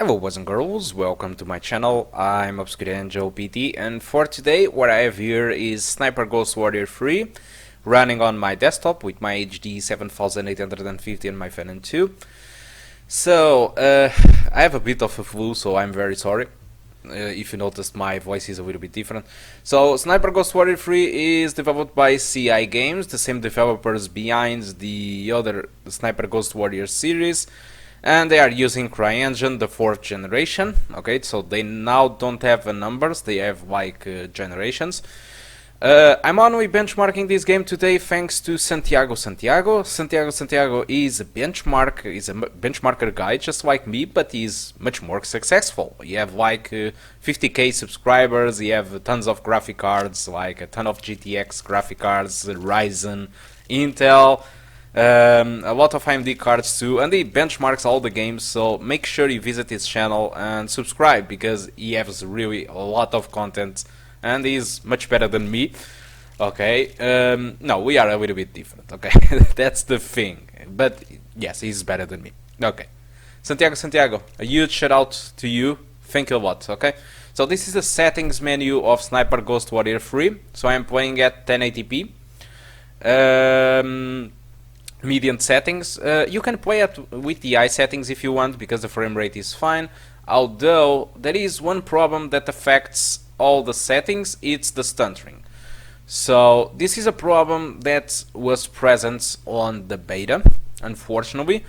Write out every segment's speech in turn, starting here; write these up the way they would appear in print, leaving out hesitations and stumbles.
Hello boys and girls, welcome to my channel. I'm Obscure Angel PT, and for today what I have here is Sniper Ghost Warrior 3 running on my desktop with my HD 7850 and my Phenom II. So I have a bit of a flu, so I'm very sorry if you noticed my voice is a little bit different. So Sniper Ghost Warrior 3 is developed by CI Games, the same developers behind the other Sniper Ghost Warrior series. And they are using CryEngine, the 4th generation. Okay, so they now don't have numbers, they have like generations. I'm only benchmarking this game today thanks to Santiago. Santiago is a benchmarker guy just like me, but he's much more successful. You have like 50k subscribers, you have tons of graphic cards, like a ton of GTX graphic cards, Ryzen, Intel. A lot of AMD cards too, and he benchmarks all the games, so make sure you visit his channel and subscribe because he has really a lot of content and he's much better than me. Okay, no, we are a little bit different, okay, that's the thing, but yes, he's better than me. Okay, Santiago, a huge shout out to you, thank you a lot. Okay, so this is the settings menu of Sniper Ghost Warrior 3, so I'm playing at 1080p. Median settings. You can play it with the high settings if you want, because the frame rate is fine, although there is one problem that affects all the settings. It's the stuttering. So this is a problem that was present on the beta, unfortunately,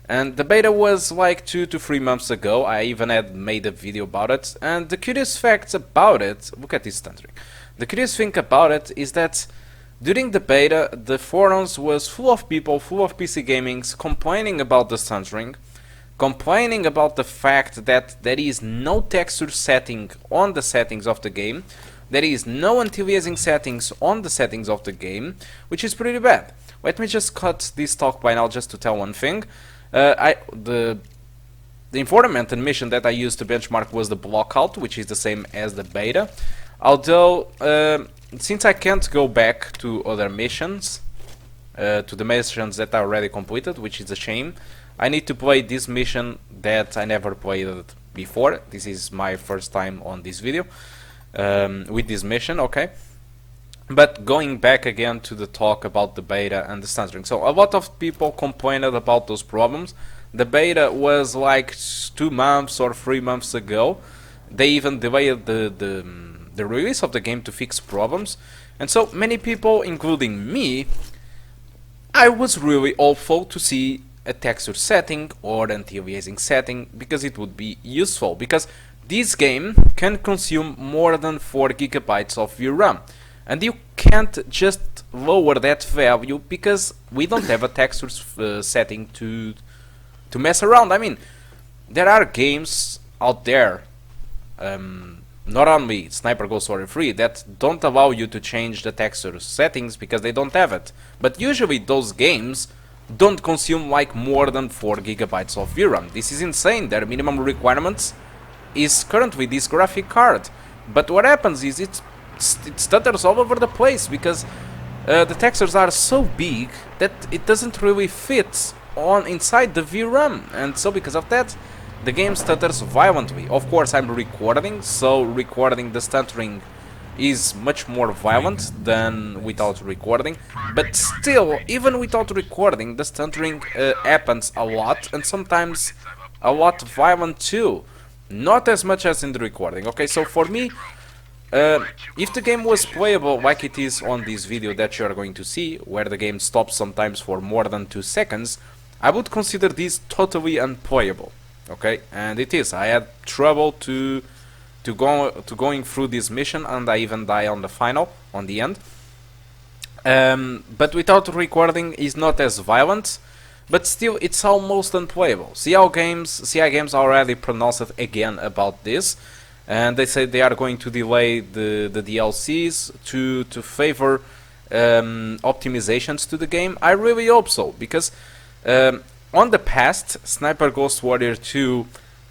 and the beta was like 2 to 3 months ago. I even had made a video about it, and the curious fact about it, look at this stuttering. The curious thing about it is that during the beta, the forums was full of people, full of PC gamings, complaining about the stuttering, complaining about the fact that there is no texture setting on the settings of the game, there is no anti-aliasing settings on the settings of the game, which is pretty bad. Let me just cut this talk by now just to tell one thing. The environment and mission that I used to benchmark was the blockout, which is the same as the beta, although since I can't go back to other missions, to the missions that are already completed, which is a shame, I need to play this mission that I never played before. This is my first time on this video with this mission, okay? But going back again to the talk about the beta and the stuttering. So a lot of people complained about those problems. The beta was like 2 months or 3 months ago. They even delayed the release of the game to fix problems, and so many people, including me, I was really hopeful to see a texture setting or anti-aliasing setting, because it would be useful, because this game can consume more than 4 gigabytes of VRAM, and you can't just lower that value because we don't have a texture setting to mess around. I mean, there are games out there, not only Sniper Ghost Warrior 3, that don't allow you to change the texture settings because they don't have it. But usually those games don't consume like more than 4 gigabytes of VRAM. This is insane. Their minimum requirements is currently this graphic card. But what happens is it stutters all over the place because the textures are so big that it doesn't really fit on inside the VRAM, and so because of that the game stutters violently. Of course, I'm recording, so recording the stuttering is much more violent than without recording, but still, even without recording, the stuttering happens a lot, and sometimes a lot violent too. Not as much as in the recording. Okay, so for me, if the game was playable like it is on this video that you are going to see, where the game stops sometimes for more than 2 seconds, I would consider this totally unplayable. Okay, and it is. I had trouble to going through this mission, and I even die on the end. But without recording is not as violent, but still it's almost unplayable. CI Games already pronounced it again about this, and they say they are going to delay the DLCs to favor optimizations to the game. I really hope so, because on the past, Sniper Ghost Warrior 2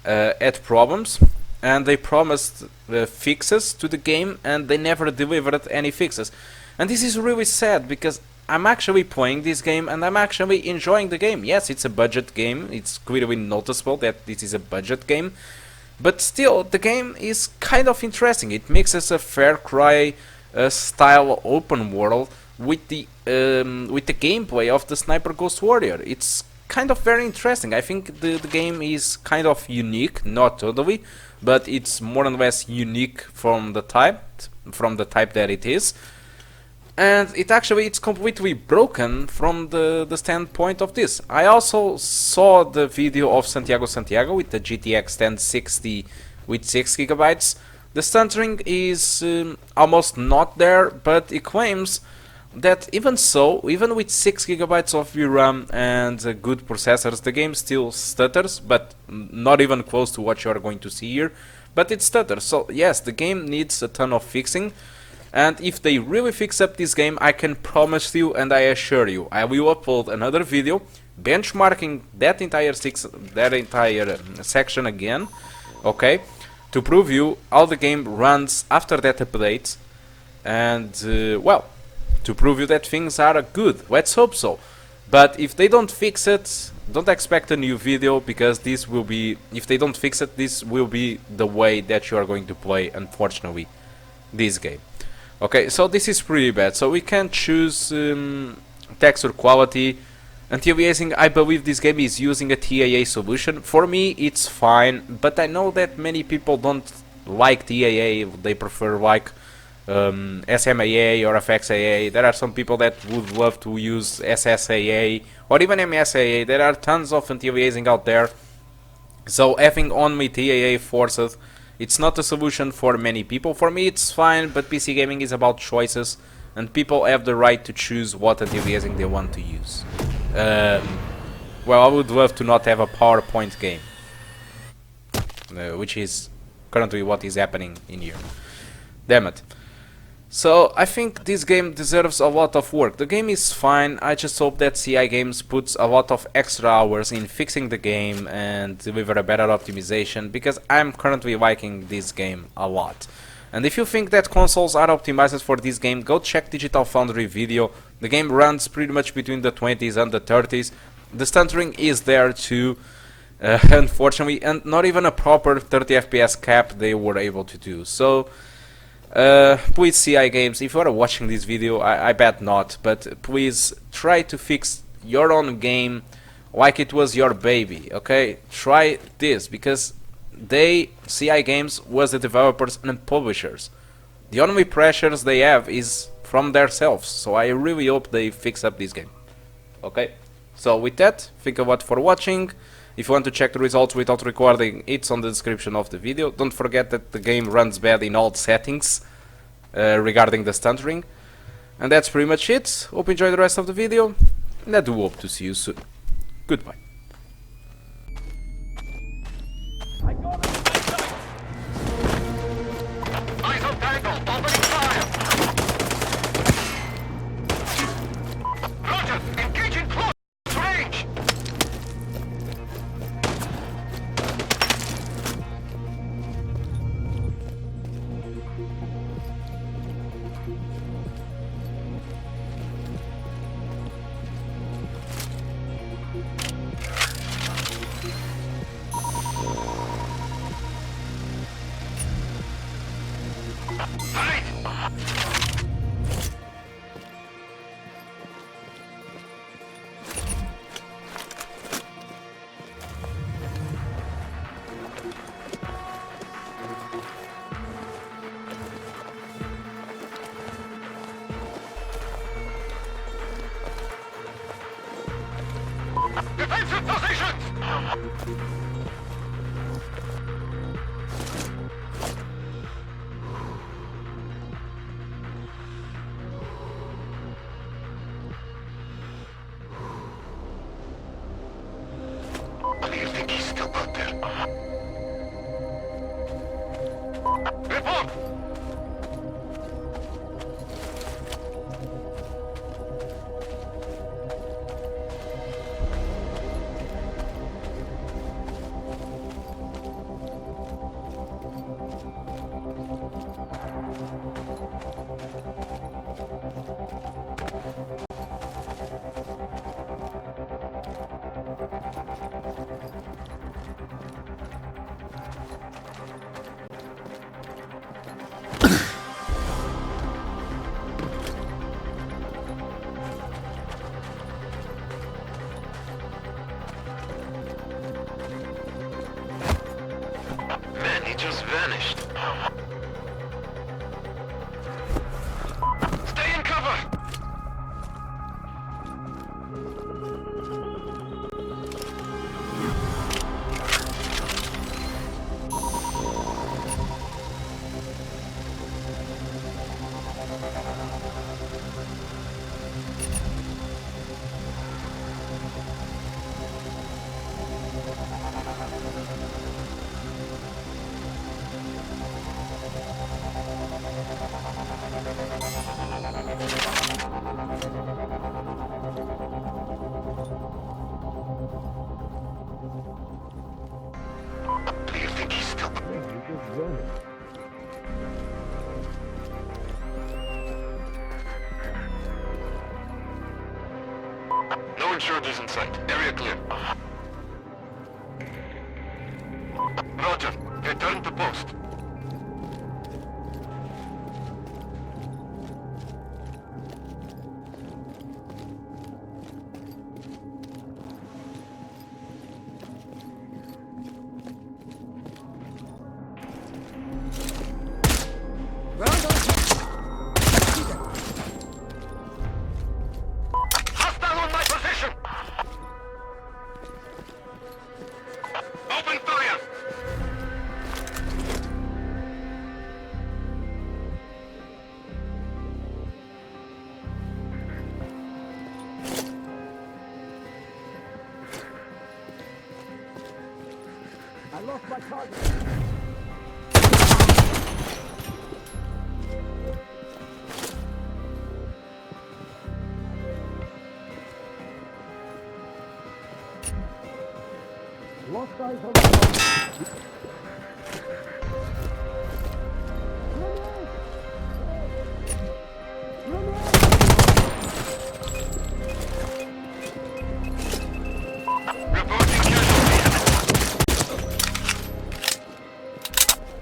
had problems, and they promised fixes to the game, and they never delivered any fixes. And this is really sad, because I'm actually playing this game and I'm actually enjoying the game. Yes, it's a budget game. It's clearly noticeable that this is a budget game. But still, the game is kind of interesting. It mixes a Far Cry style open world with the gameplay of the Sniper Ghost Warrior. It's kind of very interesting. I think the game is kind of unique, not totally, but it's more or less unique from the type that it is. And it's completely broken from the standpoint of this. I also saw the video of Santiago with the GTX 1060 with 6 GB. The stuttering is almost not there, but it claims that even with 6 GB of VRAM and good processors, the game still stutters, but not even close to what you are going to see here. But it stutters, so yes, the game needs a ton of fixing. And if they really fix up this game, I can promise you and I assure you, I will upload another video benchmarking that entire section again, okay, to prove you how the game runs after that update, and well, to prove you that things are good. Let's hope so. But if they don't fix it, don't expect a new video, because this will be, if they don't fix it, this will be the way that you are going to play, unfortunately, this game. Okay, so this is pretty bad. So we can choose texture quality. Anti-aliasing, I believe this game is using a TAA solution. For me, it's fine, but I know that many people don't like TAA. They prefer like SMAA or FXAA. There are some people that would love to use SSAA or even MSAA. There are tons of anti-aliasing out there. So having only TAA forced, it's not a solution for many people. For me it's fine, but PC gaming is about choices, and people have the right to choose what anti-aliasing they want to use. Well, I would love to not have a PowerPoint game, which is currently what is happening in here. Damn it. So I think this game deserves a lot of work. The game is fine, I just hope that CI Games puts a lot of extra hours in fixing the game and deliver a better optimization, because I'm currently liking this game a lot. And if you think that consoles are optimized for this game, go check Digital Foundry video. The game runs pretty much between the 20s and the 30s. The stuttering is there too, unfortunately, and not even a proper 30 FPS cap they were able to do. So please, CI Games, if you are watching this video, I bet not, but please try to fix your own game like it was your baby, okay? Try this, because CI Games was the developers and publishers. The only pressures they have is from themselves, so I really hope they fix up this game, okay? So with that, thank you a lot for watching. If you want to check the results without recording, it's on the description of the video. Don't forget that the game runs bad in all settings regarding the stuttering. And that's pretty much it. Hope you enjoy the rest of the video, and I do hope to see you soon. Goodbye. Defensive positions! What do you think he's still out there? Report! Man, he just vanished. Stay in cover! Do you think he's still... No intruders in sight. Area clear. Roger. Return to post. Hostile on my position! Open fire! I lost my target. Lost eyes on the Reporting casualty.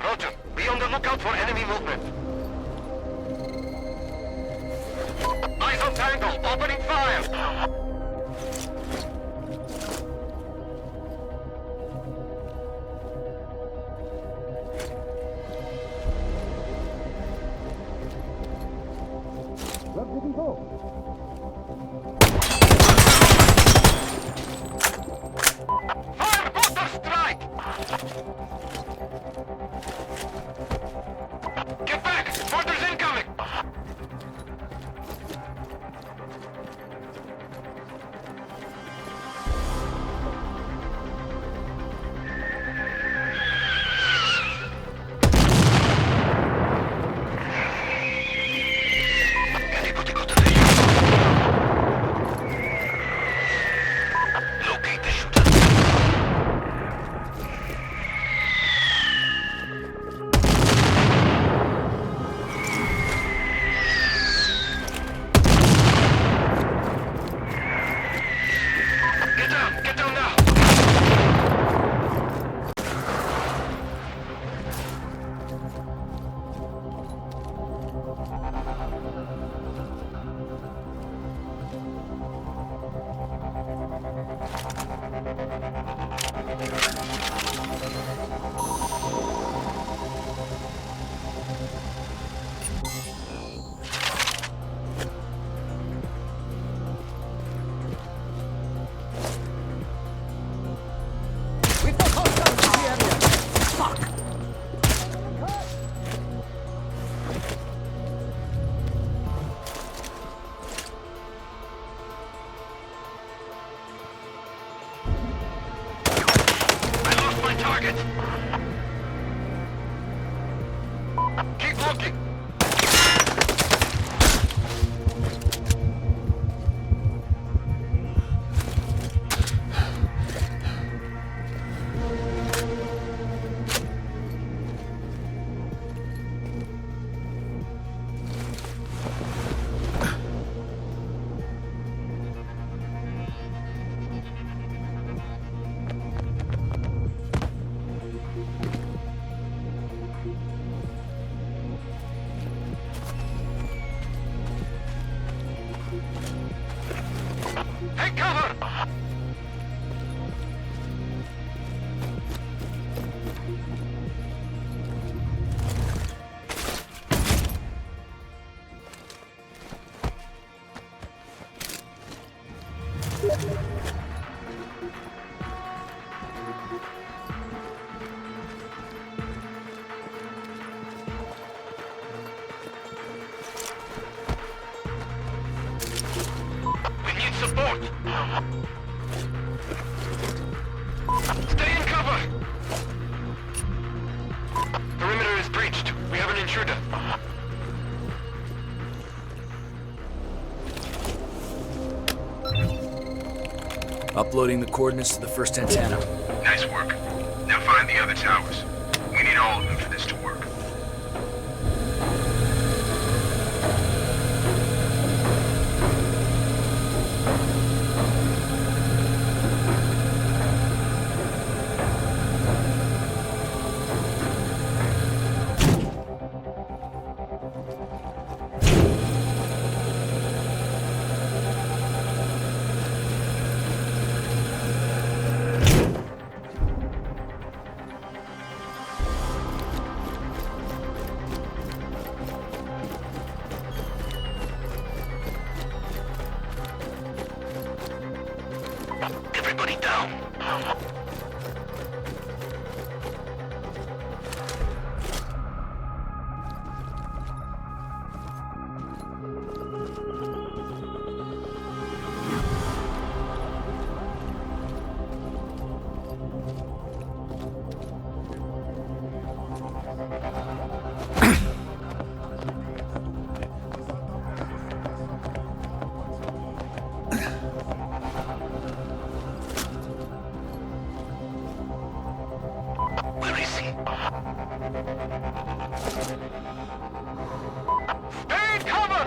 Roger. Be on the lookout for enemy movement. Eyes on Tango. Opening fire. Where did he go? Fire mortar strike! Get back! Mortars incoming! Anybody go to the unit? Locate the shooter. Get down now! We've got hostiles in the area. Fuck! I lost my target! Keep looking! We need support. Stay in cover. Perimeter is breached. We have an intruder. Uploading the coordinates to the first antenna. Nice work. Now find the other towers. We need all of them for this to work. Everybody down. Where is he? Stay in cover!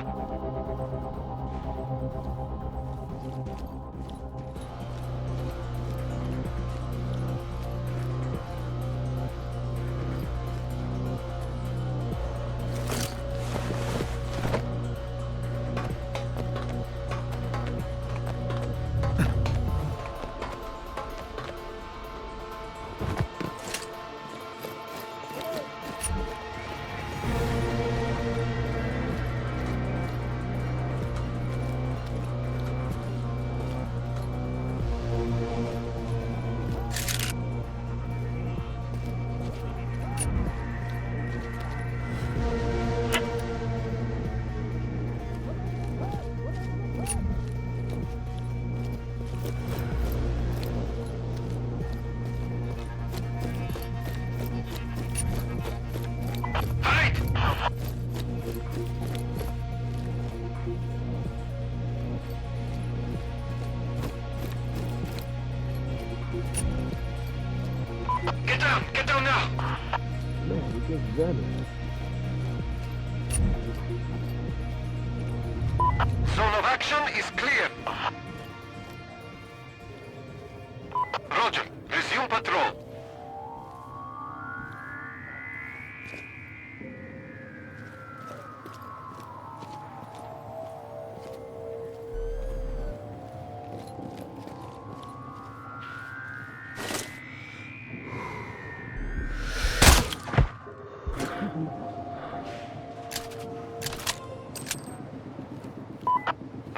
Get down now! Zone of action is clear. Roger, resume patrol.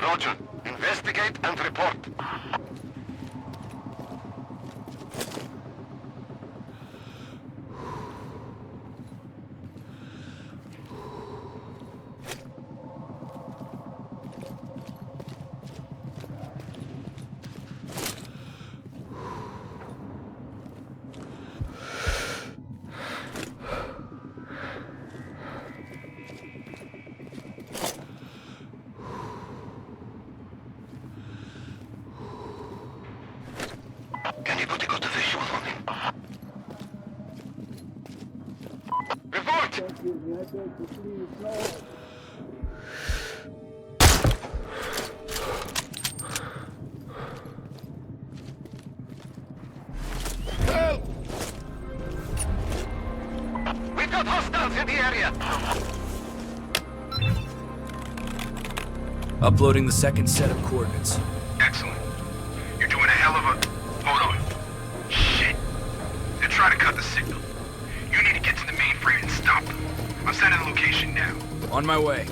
Roger. Investigate and report. Anybody got a visual on him? Report! We've got hostiles in the area! Uploading the second set of coordinates. Excellent. You're doing a hell of a... Hold on. Shit. They're trying to cut the signal. You need to get to the mainframe and stop them. I'm sending the location now. On my way.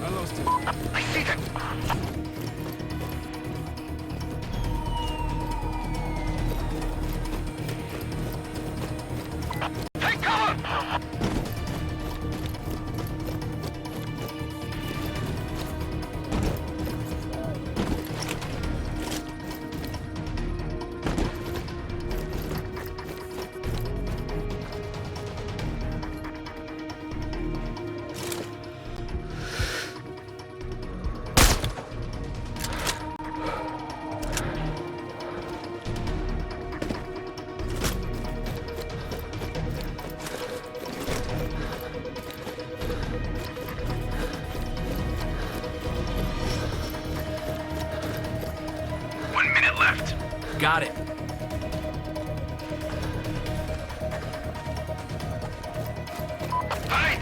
I lost him. I see them! left. Got it. Right!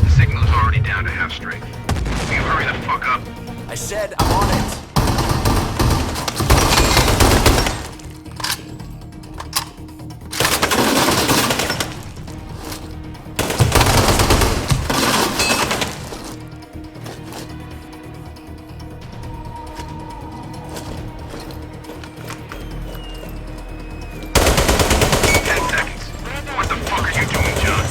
The signal's already down to half strength. Will you hurry the fuck up? I said I'm on it. What the fuck are you doing, John?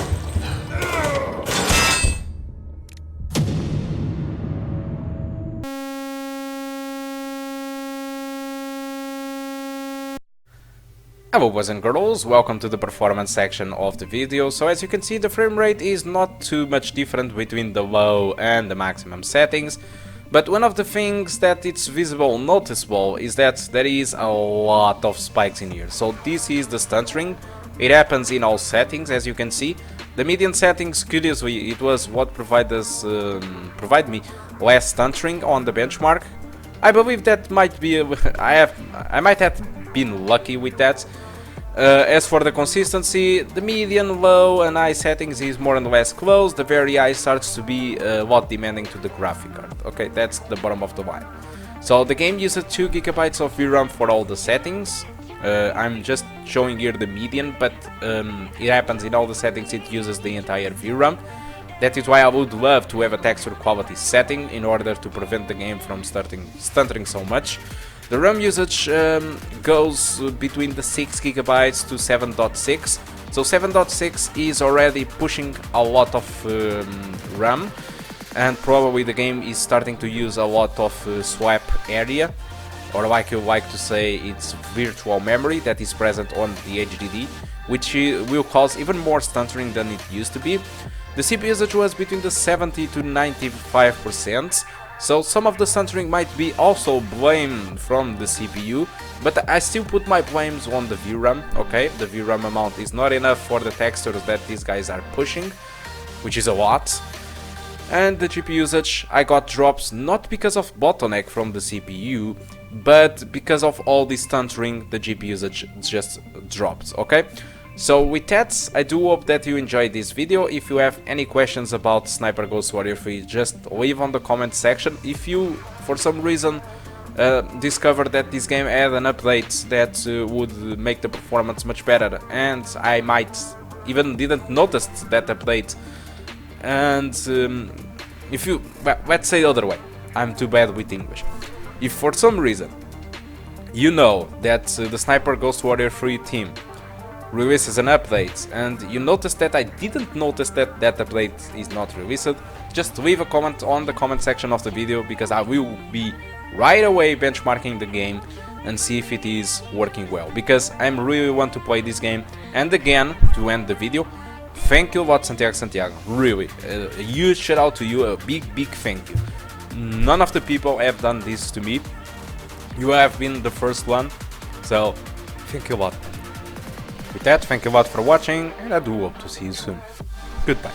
Hello boys and girls, welcome to the performance section of the video. So as you can see, the frame rate is not too much different between the low and the maximum settings, but one of the things that it's noticeable is that there is a lot of spikes in here. So this is the stuttering. It happens in all settings, as you can see. The median settings, curiously, it was what provide me less stuttering on the benchmark. I believe that might be I might have been lucky with that. As for the consistency, the median, low and high settings is more or less close. The very high starts to be a lot demanding to the graphic card. Okay, that's the bottom of the line. So the game uses 2 GB of VRAM for all the settings. I'm just showing here the median, but it happens in all the settings, it uses the entire VRAM. That is why I would love to have a texture quality setting in order to prevent the game from stuttering so much. The RAM usage goes between the 6 GB to 7.6. So 7.6 is already pushing a lot of RAM, and probably the game is starting to use a lot of swap area, or like you like to say, it's virtual memory that is present on the HDD, which will cause even more stuttering than it used to be. The CPU usage was between the 70 to 95%, so some of the stuttering might be also blamed from the CPU, but I still put my blames on the VRAM, okay? The VRAM amount is not enough for the textures that these guys are pushing, which is a lot. And the GPU usage, I got drops not because of bottleneck from the CPU, but because of all this stuttering, the GPU usage just dropped, okay? So with that, I do hope that you enjoyed this video. If you have any questions about Sniper Ghost Warrior 3, just leave on the comment section. If you, for some reason, discover that this game had an update that would make the performance much better, and I might even didn't notice that update, and if you, well, let's say the other way, I'm too bad with English. If for some reason you know that the Sniper Ghost Warrior 3 team releases an update and you notice that I didn't notice that that update is not released, just leave a comment on the comment section of the video, because I will be right away benchmarking the game and see if it is working well, because I really want to play this game. And again, to end the video, thank you a lot, Santiago, really, a huge shout out to you, a big thank you. None of the people have done this to me, you have been the first one, so thank you a lot. With that, thank you a lot for watching, and I do hope to see you soon. Goodbye.